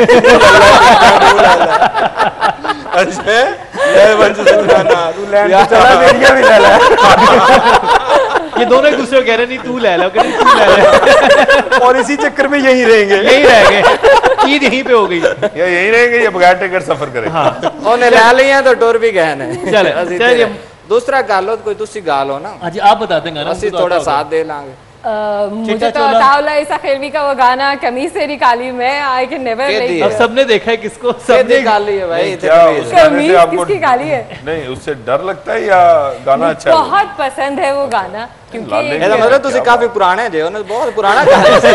S5: अच्छा ये वंश सुनाना तू लैंड चला
S4: मेरिया भी ले ले।
S1: ये दोनों एक दूसरे को कह रहे नहीं तू ले लो, कह रहे तू ले ले,
S4: और इसी चक्कर में यहीं रहेंगे,
S1: यहीं रह गए, ईद यहीं पे हो गई
S3: या यहीं रहेंगे या बगैर टिकट सफर करेंगे।
S1: हाँ
S6: ਉਹਨੇ ਲੈ ਲਈਆਂ तो टुर भी गए ने।
S1: चले
S6: दूसरा गाल हो कोई तुसी गाल हो ना,
S1: आज आप बता देंगे ना,
S6: ਅਸੀਂ थोड़ा साथ दे लांगे।
S2: मुझे तो तावला ईसा खिलवी का वो गाना कमीज तेरी काली में आई कैन नेवर लाइक।
S1: अब सबने देखा है किसको,
S6: सबने काली है भाई,
S2: कमीज किसकी काली है?
S3: नहीं उससे डर लगता है या गाना अच्छा है?
S2: बहुत पसंद है वो गाना, क्योंकि
S6: ਇਹਦਾ मतलब ਤੁਸੀਂ काफी पुराने जे हो ना, बहुत पुराना गाना है।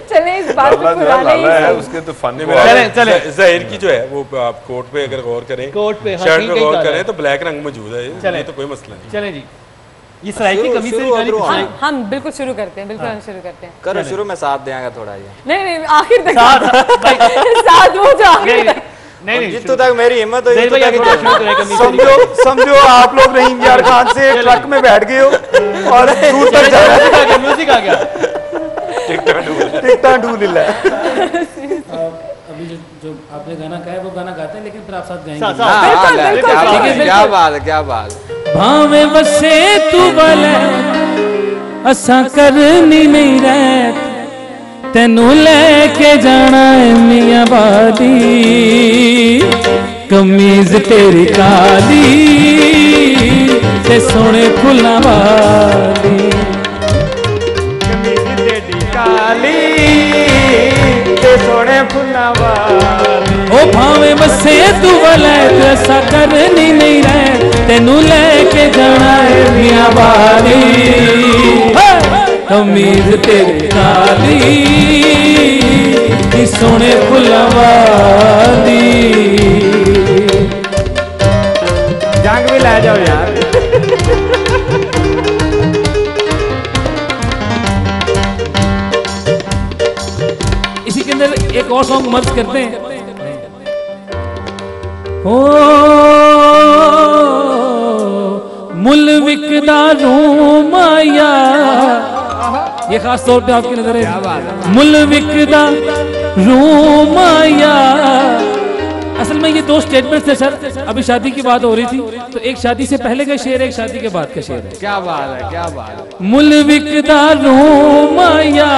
S2: चले इस बात को पुराना ही
S3: है उसके तो फन में।
S1: चले
S5: ज़हीर की जो है वो आप कोट पे अगर गौर करें,
S1: कोट पे
S5: शर्ट पे गौर करें तो ब्लैक रंग मौजूद है, ये तो कोई मसला नहीं।
S1: चलें जी, ये सराइकी कमीज से निकाली
S2: हम बिल्कुल शुरू करते हैं, बिल्कुल हम शुरू करते हैं।
S6: करो शुरू में साथ देंगे थोड़ा ये।
S2: नहीं आखिर तक
S1: साथ
S2: वो जो
S1: नहीं
S6: जितने तक मेरी हिम्मत हो
S4: समझो आप लोग रहीम यार खान से ट्रक में बैठ गए हो और दूर तक जा रहे हो,
S1: म्यूजिक आ गया,
S4: टिकटा ढूंढ ले।
S9: अभी जो आपने गाना गाया वो गाना गाते हैं, लेकिन फिर आप साथ गाएंगे।
S6: क्या बात है, क्या बात।
S9: भावे बसे तू वाले असा करनी नहीं रहत, तेनू लेके जाना है मियां बादी, कमीज तेरी काली ते सोने फुल्लां वाली,
S4: कमीज तेरी काली ते सोने फुल्लां वाली।
S9: ओ भावे बसे तू वाले असा करनी नहीं रहत, तेनू लेके जाना है मियां बादी, कमीज तेरी काली सोने फुल्लां वाली।
S4: जंग भी ले जाओ यार।
S9: इसी के अंदर एक और सॉन्ग मर्ज करते हैं। ओ मुल विकदा रूम आया, ये खास तौर पे आपकी नजर है। मुल विकदा रूम आया, असल में ये दो स्टेटमेंट थे सर, अभी शादी की बात हो रही थी तो एक शादी से पहले का शेर है, एक शादी के बाद का शेर है।
S6: क्या बात है, क्या बात है।
S9: मुल विकदा रूम आया,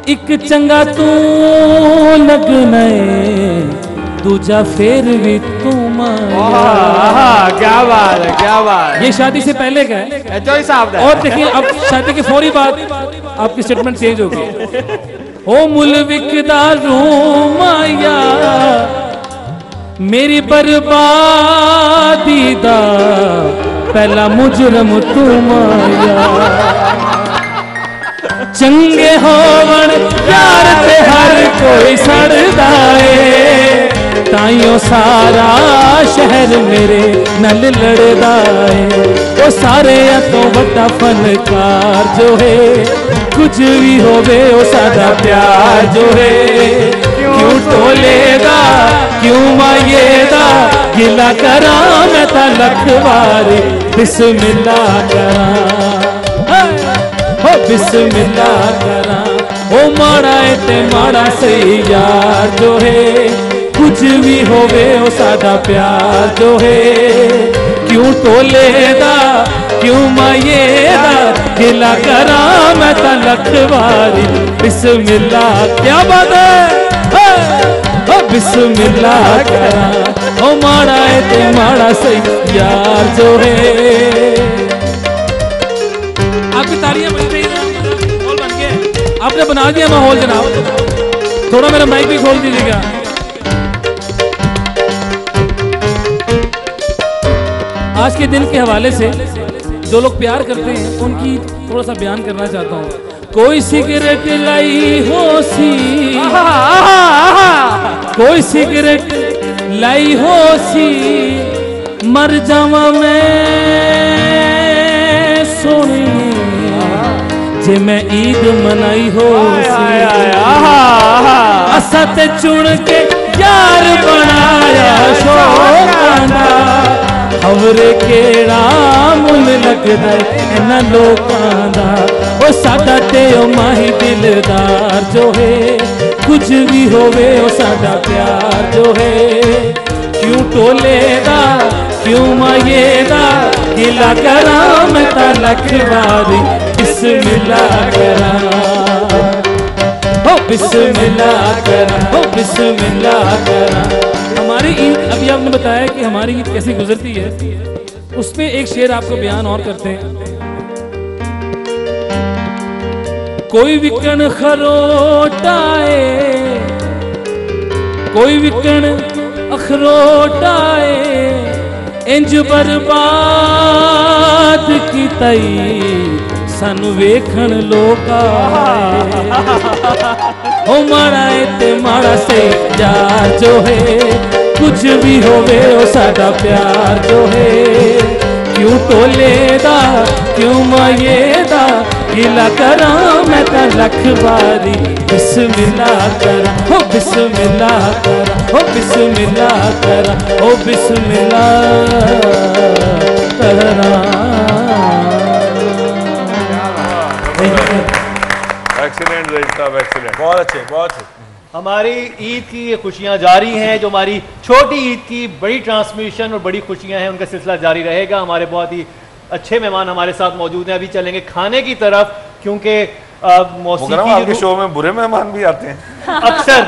S9: एक चंगा तू लगना है, दूजा फिर भी तुम आया।
S6: क्या बात है, क्या बात।
S9: ये शादी से पहले का है, और देखिए अब शादी के फौरी बाद आपकी स्टेटमेंट चेंज हो गई। ओ मुल विकदा रूम आया, मेरी बर्बादी दा पहला मुजरम तुम आया, चंगे होवन यार ते हर कोई सड़दा है, ताइयों सारा शहर मेरे नल लड़दा है, वो सारे तो बड़ा फनकार जो है कुछ भी होवे ओ सादा प्यार जो है क्यों टोलेगा क्यों मांगेगा गिला करा मैं ता लख बारी बिस्मिल्लाह करा हो बिस्मिल्लाह करा ओ माड़ा है ते माड़ा सही यार जो है कुछ भी होवे ओ सादा प्यार जो है क्यों टोलेगा क्यों मांगेगा गिला करा मैं ता लख बारी बिस्मिल्लाह क्या बात है ओ बिस्मिल्लाह करा ओ माड़ा है ते माड़ा सही यार जो है। आपकी तालियां बन रही हैं, माहौल बन गया, आपने बना दिया माहौल जनाब। थोड़ा मेरा माइक भी खोल दीजिएगा। आज के दिन के हवाले से जो लोग प्यार करते हैं उनकी थोड़ा सा बयान करना चाहता हूँ। कोई सिगरेट लाई हो सी कोई सिगरेट लाई हो सी मर जावा मैं सोनी जे मैं ईद मनाई हो असा ते चुन के यार बनाया शोकाना खबरे केड़ा मुल लगदा इन्हां लोकां दा ओ साडा ते ओ माही दिलदार जो है कुछ भी होवे ओ साडा प्यार जो है क्यों टोलेगा क्यों मांगेगा गिला करा मैं ता लख बारी बिस्मिल्लाह करा हो बिस्मिल्लाह करा हो बिस्मिल्लाह करा। हमारी ईद अभी आपने बताया कि हमारी ईद कैसी गुजरती है, उसमें एक शेर आपको बयान और करते हैं। कोई विकन खरोटाए कोई विकन अखरोटाए इंज बर्बाद की तई सानू वेखण लोग ओ माड़ा है ते माड़ा से यार जो है कुछ भी होवे ओ सादा प्यार जो है क्यों टोलेदा क्यों मांगेदा गिला करा मैं ता लख बारी बिस्मिल्लाह करा हो बिस्मिल्लाह करा हो बिस्मिल्लाह करा हो बिस्मिल्लाह करा।
S3: एक्सीलेंट रईस साहब, एक्सीलेंट, बहुत अच्छे, बहुत अच्छे।
S1: हमारी ईद की ये खुशियां जारी हैं, जो हमारी छोटी ईद की बड़ी ट्रांसमिशन और बड़ी खुशियां हैं उनका सिलसिला जारी रहेगा। हमारे बहुत ही अच्छे मेहमान हमारे साथ मौजूद हैं। अभी चलेंगे खाने की तरफ, क्योंकि मौसीकी
S3: आपके शो में बुरे मेहमान भी आते हैं
S6: अक्सर।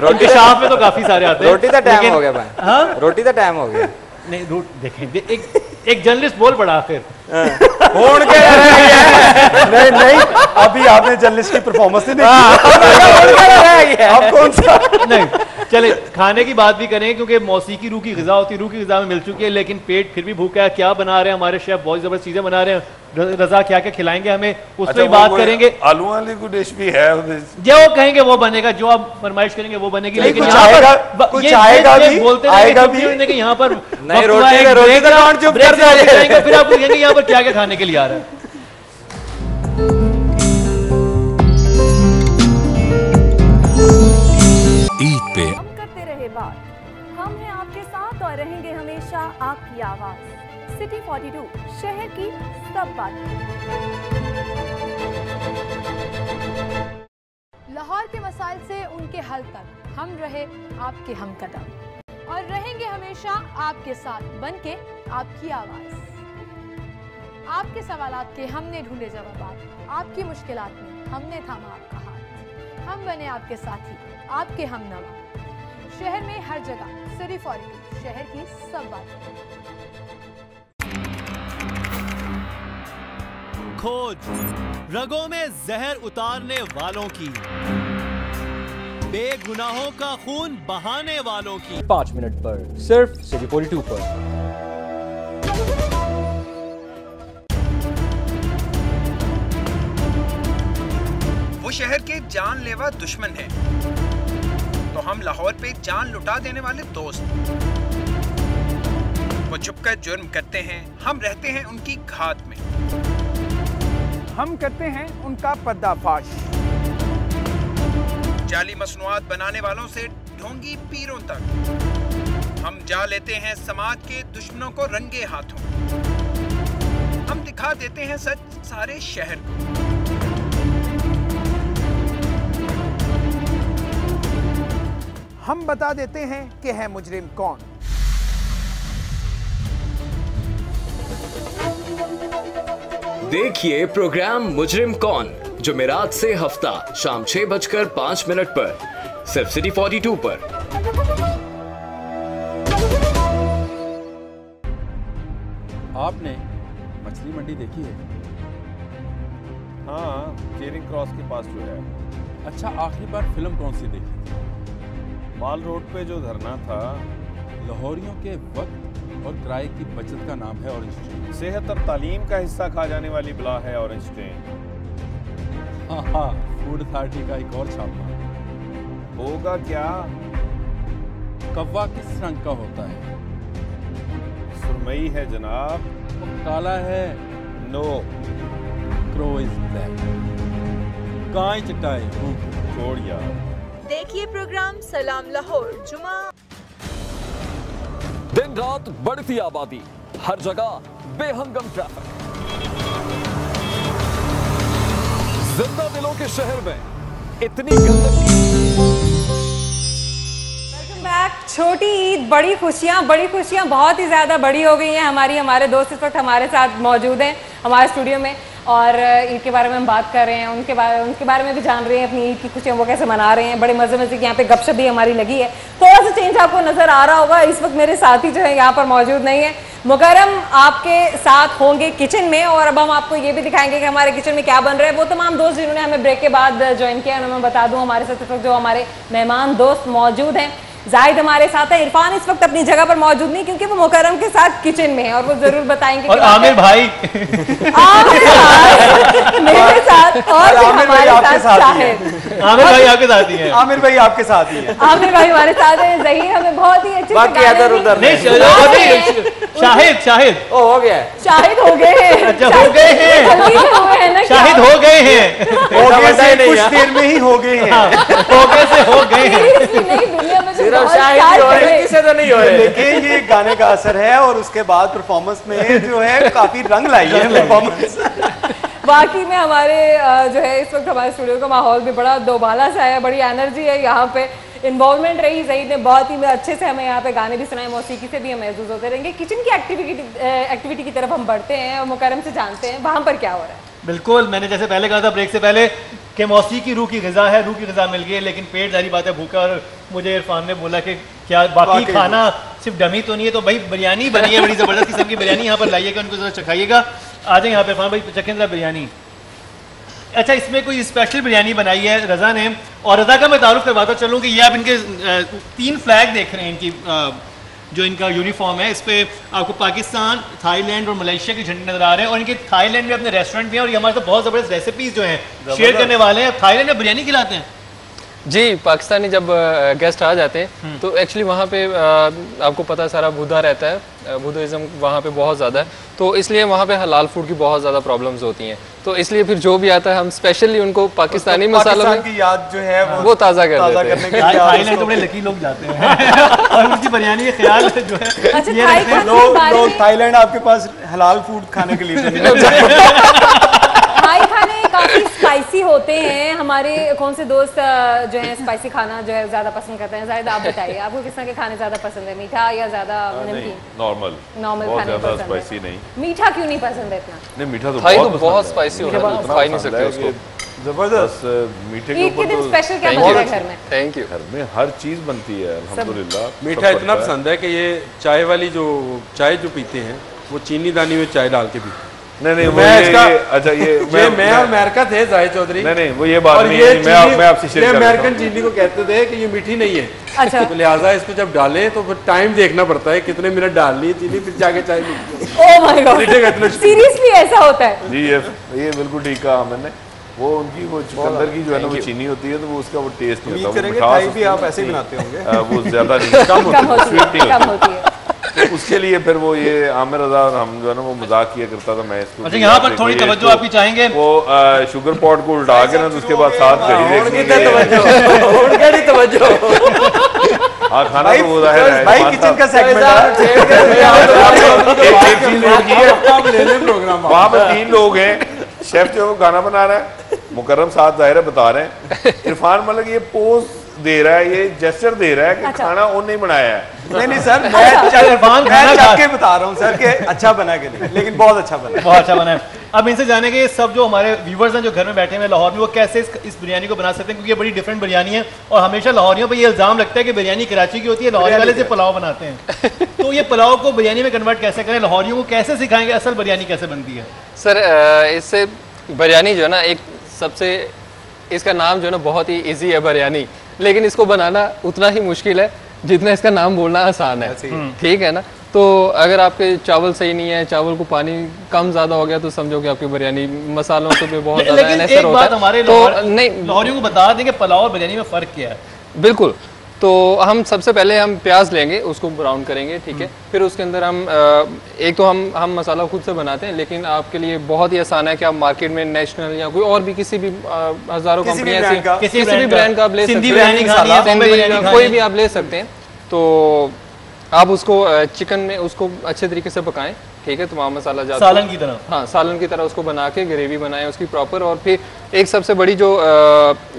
S1: रोटी शाह में तो काफी सारे आते हैं।
S6: रोटी का टाइम हो गया भाई, हाँ? रोटी का टाइम हो गया।
S1: नहीं देखें, एक जर्नलिस्ट बोल पड़ा आखिर
S4: नहीं नहीं, अभी आपने जर्नलिस्ट की परफॉर्मेंस नहीं देखी। अब कौन सा
S1: नहीं, चले खाने की बात भी करें, क्योंकि मौसीकी रूह की ग़िज़ा होती है, रूह की ग़िज़ा में मिल चुकी है, लेकिन पेट फिर भी भूखा है। क्या बना रहे हैं हमारे शेफ, बहुत ज़बरदस्त चीज़ें बना रहे हैं। रजा क्या क्या खिलाएंगे हमें, उस पर बात करेंगे।
S3: आलू वाली कोई डिश भी है,
S1: जो वो कहेंगे वो बनेगा, जो आप फरमाइश करेंगे वो बनेगी। लेकिन
S4: कुछ आएगा भी,
S1: बोलते
S4: आएगा भी
S1: कि यहाँ पर
S6: नहीं, रोटी का काउंट चुप कर
S1: जाएंगे, फिर आप कहेंगे यहाँ पर क्या क्या खाने के लिए आ रहा है।
S7: ईद पे
S8: हम करते रहे बात, हम हैं आपके साथ और रहेंगे हमेशा आपकी आवाज। सिटी 42, शहर की सब बातें। लाहौर के मसाइल से उनके हल तक हम रहे आपके हमकदम और रहेंगे हमेशा आपके साथ बनके आपकी आवाज। आपके सवालात के हमने ढूंढे जवाब, आपकी मुश्किलात में हमने थामा आपका हाथ। हम बने आपके साथी, आपके हमनवा। शहर में हर जगह सिटी 42, शहर की सब बातें।
S7: खोज रगों में जहर उतारने वालों की, बेगुनाहों का खून बहाने वालों की।
S10: 5 मिनट पर सिर्फ सिटी 42 पर।
S11: वो शहर के जानलेवा दुश्मन हैं, तो हम लाहौर पे जान लुटा देने वाले दोस्त। वो छुपकर जुर्म करते हैं, हम रहते हैं उनकी घात में। हम करते हैं उनका पर्दाफाश। जाली मसनूआत बनाने वालों से ढोंगी पीरों तक हम जा लेते हैं समाज के दुश्मनों को रंगे हाथों। हम दिखा देते हैं सच सारे शहर को। हम बता देते हैं कि है मुजरिम कौन।
S12: देखिए प्रोग्राम मुजरिम कौन, जुमेरात से हफ्ता शाम 6:05 पर सिर्फ सिटी 42 पर।
S5: आपने मछली मंडी देखी है?
S3: हाँ, चेरिंग क्रॉस के पास जो है।
S5: अच्छा, आखिरी बार फिल्म कौन सी देखी?
S3: माल रोड पे जो धरना था।
S5: लाहौरियों के वक्त और किराए की बचत का नाम है ऑरेंज ट्रेन।
S3: सेहत और तालीम का हिस्सा खा जाने वाली बला है ऑरेंज ट्रेन।
S5: हाँ, फूड अथॉरिटी का एक और छापा।
S3: होगा क्या?
S5: कौवा किस रंग का होता है?
S3: सुरमई है जनाब।
S5: काला है?
S3: नो।
S5: Crow is black. गाय चटाई
S3: छोड़ यार।
S13: देखिए प्रोग्राम सलाम लाहौर जुमा।
S14: दिन रात बढ़ती आबादी, हर जगह बेहंगम ट्रैफिक। जिंदा दिलों के शहर में इतनी गंदगी।
S2: Welcome back. छोटी ईद, बड़ी खुशियां बहुत ही ज़्यादा बड़ी हो गई हैं हमारे दोस्त इस वक्त हमारे साथ मौजूद हैं हमारे स्टूडियो में, और ईद के बारे में हम बात कर रहे हैं, उनके बारे में भी जान रहे हैं, अपनी ईद की खुशियां वो कैसे मना रहे हैं। बड़े मज़े की यहाँ पे गपशप भी हमारी लगी है। थोड़ा सा चेंज आपको नज़र आ रहा होगा, इस वक्त मेरे साथी जो है यहाँ पर मौजूद नहीं है। मुकरम आपके साथ होंगे किचन में, और अब हम आपको ये भी दिखाएंगे कि हमारे किचन में क्या बन रहा है। वो तमाम दोस्त जिन्होंने हमें ब्रेक के बाद ज्वाइन किया, उन्हें मैं बता दूँ हमारे साथ इस वक्त जो हमारे मेहमान दोस्त मौजूद हैं। जाहिद हमारे साथ है, इरफान इस वक्त अपनी जगह पर मौजूद नहीं क्योंकि वो मुकरम के साथ किचन में है, और वो जरूर बताएंगे।
S1: और आमिर भाई
S2: मेरे साथ, और हमारे साथ शाहिद।
S1: आमिर भाई आपके साथ ही हैं।
S4: आमिर भाई आपके साथ ही हैं।
S2: आमिर भाई हमारे साथ हैं। ज़हीर हमें बहुत ही अच्छे
S6: बाकी इधर उधर
S1: नहीं। शाहिद
S6: ओ हो गया।
S2: शाहिद हो गए हैं।
S1: अच्छा, हो गए हैं। शाहिद हो गए हैं।
S4: कुछ देर में ही हो गए हैं।
S1: हो गए से हो गए हैं।
S6: सिर्फ शाहिद ही हो रहे, किसी से नहीं हो रहे।
S4: लेकिन ये गाने का असर है, और उसके बाद परफॉर्मेंस में जो है काफी रंग लाई है परफॉर्मेंस।
S2: बाकी में हमारे जो है इस वक्त हमारे स्टूडियो का माहौल भी बड़ा दोबाला सा है, बड़ी एनर्जी है यहाँ पे, इन्वॉल्वमेंट रही। ज़हीद ने बहुत ही अच्छे से हमें यहाँ पे गाने भी सुनाए, मौसीकी से भी हम महसूस होते रहेंगे। किचन की एक्टिविटी की तरफ हम बढ़ते हैं और मुकरम से जानते हैं वहाँ पर क्या हो रहा है।
S1: बिल्कुल, मैंने जैसे पहले कहा था ब्रेक से पहले कि मौसीकी रूह की ग़िज़ा है, रूह की ग़िज़ा मिल गई, लेकिन पेट जारी बात है भूखा। और मुझे इरफान ने बोला कि क्या बाकी खाना सिर्फ डमी तो नहीं है, तो भाई बिरयानी बनी है, बड़ी ज़बरदस्त किस्म की बिरयानी यहाँ पर लाइएगा, उनको ज़रा चखाइएगा। आ जाए यहाँ पर इरफान भाई, चखें ज़रा बिरयानी। अच्छा, इसमें कोई स्पेशल बिरयानी बनाई है रज़ा ने, और रज़ा का मैं तारुफ करवाता चलूँ कि ये आप इनके 3 फ्लैग देख रहे हैं, इनकी जो इनका यूनिफॉर्म है, इस पे आपको पाकिस्तान, थाईलैंड और मलेशिया के झंडे नजर आ रहे हैं। और इनके थाईलैंड में अपने रेस्टोरेंट भी हैं, और ये हमारे साथ बहुत ज़बरदस्त रेसिपीज जो हैं शेयर करने वाले हैं। थाईलैंड में बिरयानी खिलाते हैं
S15: जी। पाकिस्तानी जब गेस्ट आ जाते हैं तो एक्चुअली वहाँ पे आपको पता है सारा बुद्धा रहता है, बुद्धिज़्म वहाँ पे बहुत ज़्यादा है, तो इसलिए वहाँ पे हलाल फूड की बहुत ज़्यादा प्रॉब्लम्स होती हैं। तो इसलिए फिर जो भी आता है हम स्पेशली उनको पाकिस्तानी मसालों में
S4: की याद जो है
S15: वो ताज़ा कर देते हैं।
S1: थाईलैंड तो बड़े लकी लोग जाते हैं और उनकी बिरयानी का ख्याल जो है,
S4: लोग थाईलैंड आपके पास हलाल फूड खाने के लिए
S2: थाई खाने काफी स्पाइसी होते हैं। हमारे कौन से दोस्त जो है स्पाइसी खाना जो है ज्यादा पसंद करते हैं? जाहिद आप बताइए, आपको किस तरह के खाने ज्यादा पसंद है, मीठा या ज्यादा नमकीन?
S3: नॉर्मल
S2: खाने पसंद
S3: स्पाइसी नहीं।
S2: मीठा क्यों नहीं पसंद है इतना?
S3: नहीं, मीठा तो
S15: बहुत स्पाइसी होता है, खा ही नहीं सकते उसको।
S3: जबरदस्त मीठे के ऊपर तो
S2: स्पेशल क्या बनता है घर में?
S15: Thank you.
S3: घर में हर चीज बनती है अल्हम्दुलिल्लाह।
S5: मीठा इतना पसंद है कि ये चाय वाली जो चाय जो पीते हैं वो चीनी दानी में चाय डाल के पीते।
S3: नहीं
S5: अच्छा ये मैं और अमेरिका थे जाहिद चौधरी।
S3: नहीं वो ये बात नहीं है, मैं आपसे शेयर कर रहा हूं।
S5: अमेरिकन चीनी को कहते थे कि ये मीठी नहीं है।
S2: अच्छा।
S5: तो लिहाजा इसको जब डालें तो फिर टाइम देखना पड़ता है, कितने मिनट डालनी है चीनी, फिर जाके चाय मिलती है।
S2: ओह माय गॉड, सीरियसली ऐसा होता है?
S3: जी ये बिल्कुल ठीक कहा मैंने। वो उनकी वो चुकंदर की जो है ना वो चीनी होती है, तो वो उसका वो टेस्ट नहीं होता।
S4: भी आप ऐसे ही बनाते होंगे।
S3: वो ज्यादा कम होती है। उसके लिए फिर वो ये आमिर रजा और हम जो है ना वो मजाक किया करता था मैं इसको।
S1: अच्छा यहाँ पर थोड़ी तवज्जो आपकी चाहेंगे,
S3: वो शुगर पॉट को उल्टा के ना तो उसके बाद साथ घड़ी देखनी हाँ खाना तो वो है
S4: भाई किचन का सेगमेंट
S3: वहाँ पे 3 लोग हैं, शेफ जो खाना बना रहा है, मुकर्रम साथ जाहिर है बता रहे हैं, इरफान मलिक ये पोज दे रहा है, ये जेस्चर दे रहा है कि खाना वो नहीं बनाया है।
S4: नहीं सर मैं चख के बता रहा हूँ सर कि अच्छा बना के नहीं, लेकिन बहुत अच्छा बना,
S1: बहुत अच्छा बना है। अब इनसे जानेंगे सब जो हमारे व्यूवर्स हैं जो घर में बैठे हुए लाहौर में, वो कैसे इस बिरयानी को बना सकते हैं, क्योंकि ये बड़ी डिफरेंट बिरयानी है और हमेशा लाहौरियों पे ये इल्जाम लगता है कि बिरयानी कराची की होती है, लाहौर वाले से पुलाव बनाते हैं। तो ये पुलाव को बिरयानी में कन्वर्ट कैसे करें, लाहौरियों को कैसे सिखाएंगे असल बिरयानी कैसे बनती है?
S15: सर इससे बिरयानी जो है ना, एक सबसे इसका नाम जो है ना बहुत ही ईजी है बिरयानी, लेकिन इसको बनाना उतना ही मुश्किल है जितना इसका नाम बोलना आसान है। ठीक है ना, तो अगर आपके चावल सही नहीं है, चावल को पानी कम ज्यादा हो गया तो समझो कि आपकी बिरयानी मसालों से भी बहुत ज्यादा
S1: एक बात हमारे लाहौरियों को बता दें कि पुलाव और बिरयानी में फर्क क्या है।
S15: बिल्कुल, तो हम सबसे पहले हम प्याज लेंगे, उसको ब्राउन करेंगे, ठीक है। फिर उसके अंदर हम एक तो हम मसाला खुद से बनाते हैं, लेकिन आपके लिए बहुत ही आसान है कि आप मार्केट में नेशनल या कोई और भी किसी भी हजारों कंपनियां किसी भी ब्रांड का आप ले सकते हैं, कोई भी आप ले सकते हैं। तो आप उसको चिकन में उसको अच्छे तरीके से पकाएं, ठीक है, तमाम मसाला जाता
S1: सालन की तरह,
S15: हाँ सालन की तरह उसको बना के ग्रेवी बनाएं उसकी प्रॉपर। और फिर एक सबसे बड़ी जो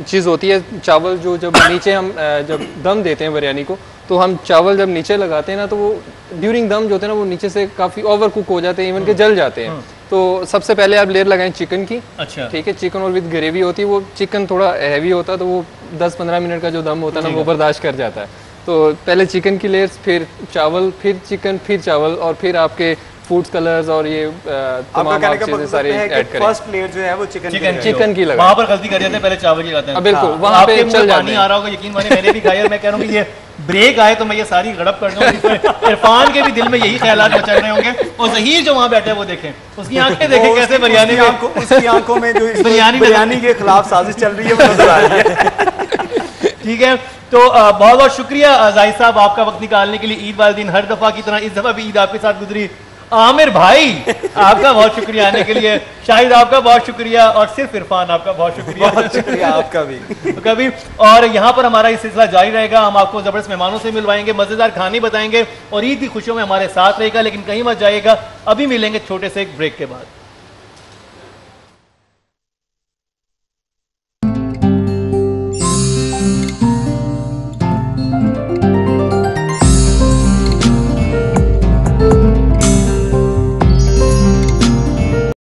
S15: चीज़ होती है, चावल जो जब नीचे हम जब दम देते हैं बिरयानी को, तो हम चावल जब नीचे लगाते हैं ना, तो वो ड्यूरिंग दम जो होते हैं ना वो नीचे से काफ़ी ओवर कुक हो जाते हैं, इवन के जल जाते हैं। तो सबसे पहले आप लेयर लगाएं चिकन की,
S1: अच्छा
S15: ठीक है, चिकन और विद ग्रेवी होती है। वो चिकन थोड़ा हैवी होता है तो वो 10-15 मिनट का जो दम होता है ना वो बर्दाश्त कर जाता है। तो पहले चिकन की लेयर्स, फिर चावल, फिर चिकन, फिर चावल, और फिर आपके फूड कलर्स और ये तमाम चीजें सारी ऐड करें।
S4: फर्स्ट लेयर जो है वो चिकन
S15: की लगा,
S1: वहाँ पर गलती कर जाते हैं, पहले चावल की लगाते हैं।
S15: बिल्कुल, वहाँ पे चल जाता
S1: है। आ रहा होगा, यकीन मानिए मैंने भी खाया, मैं कह रहा हूँ कि ये ब्रेक आए तो मैं ये सारी गड़प कर दूं। इरफान के भी दिल में यही ख्यालात मचल रहे होंगे, और ज़हीर जो वहाँ बैठे हैं वो देखें, उसकी आंखें देखें कैसे बिरयानी में,
S4: उसकी आंखों में जो बिरयानी के खिलाफ साजिश चल रही है वो नजर आ रही है।
S1: ठीक है, तो बहुत बहुत शुक्रिया जाहिद साहब आपका वक्त निकालने के लिए। ईद वाले दिन हर दफा की तरह इस दफा भी ईद आपके साथ गुजरी। आमिर भाई आपका बहुत शुक्रिया आने के लिए, शाहिद आपका बहुत शुक्रिया, और सिर्फ इरफान आपका बहुत शुक्रिया
S4: आपका भी
S1: कभी। और यहाँ पर हमारा ये सिलसिला जारी रहेगा, हम आपको जबरदस्त मेहमानों से मिलवाएंगे, मजेदार खाने बताएंगे और ईद की खुशियों में हमारे साथ रहेगा। लेकिन कहीं मत जाइएगा, अभी मिलेंगे छोटे से एक ब्रेक के बाद।